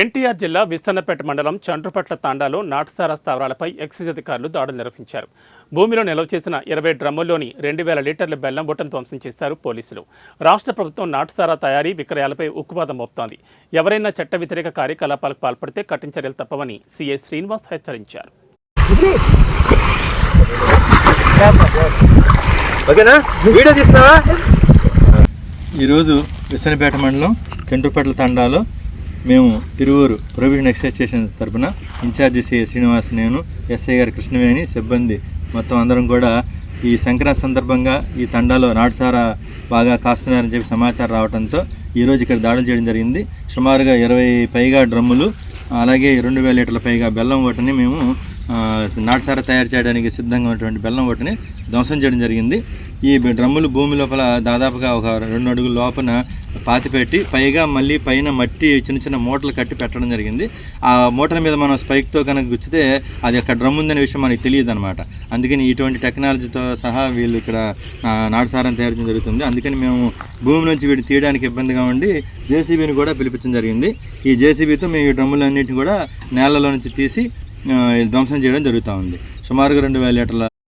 ఎన్టీఆర్ జిల్లా విస్తన్నపేట మండలం చండ్రుపట్ల తాండాలో నాటుసారా స్థావరాలపై ఎక్సైజ్ అధికారులు దాడులు నిర్వహించారు. భూమిలో నిల్వ చేసిన 20 డ్రమ్ముల్లోని 2000 లీటర్ల బెల్లం బొట్టను ధ్వంసం చేశారు పోలీసులు. రాష్ట్ర ప్రభుత్వం నాటుసారా తయారీ విక్రయాలపై ఉక్కుపాదం మోపుతోంది. ఎవరైనా చట్ట వ్యతిరేక కార్యకలాపాలకు పాల్పడితే కఠిన చర్యలు తప్పవని సీఐ శ్రీనివాస్ హెచ్చరించారు. ఈరోజు విస్తన్నపేట మండలం చండ్రుపట్ల తండాలో మేము తిరువూరు ప్రొవిజన్ ఎక్సైజ్ స్టేషన్ తరఫున ఇన్ఛార్జి సిఐ శ్రీనివాస్, నేను, ఎస్ఐ గారి కృష్ణవేణి, సిబ్బంది మొత్తం అందరం కూడా ఈ సంక్రాంతి సందర్భంగా ఈ తండాలో నాటుసారా బాగా కాస్తున్నారని చెప్పి సమాచారం రావడంతో ఈరోజు ఇక్కడ దాడులు చేయడం జరిగింది. సుమారుగా 20 పైగా డ్రమ్ములు, అలాగే 2000 లీటర్ల పైగా బెల్లం ఓటని మేము నాటుసారా తయారు చేయడానికి సిద్ధంగా ఉన్నటువంటి బెల్లం ఓటని ధ్వంసం చేయడం జరిగింది. ఈ డ్రమ్ములు భూమి లోపల దాదాపుగా ఒక 2 అడుగుల లోపల పాతిపెట్టి పైగా మళ్ళీ పైన మట్టి చిన్న చిన్న మూటలు కట్టి పెట్టడం జరిగింది. ఆ మూటల మీద మనం స్పైక్తో కనుక గుచ్చితే అది అక్కడ డ్రమ్ ఉందనే విషయం మనకి తెలియదు అనమాట. అందుకని ఇటువంటి టెక్నాలజీతో సహా వీళ్ళు ఇక్కడ నాటుసారాన్ని తయారు చేయడం జరుగుతుంది. అందుకని మేము భూమి నుంచి వీటిని తీయడానికి ఇబ్బందిగా ఉండి జేసీబీని కూడా పిలిపించడం జరిగింది. ఈ జేసీబీతో మేము ఈ డ్రమ్ములన్నింటినీ కూడా నేలలో నుంచి తీసి ధ్వంసం చేయడం జరుగుతూ ఉంది. సుమారుగా 2000 లీటర్ల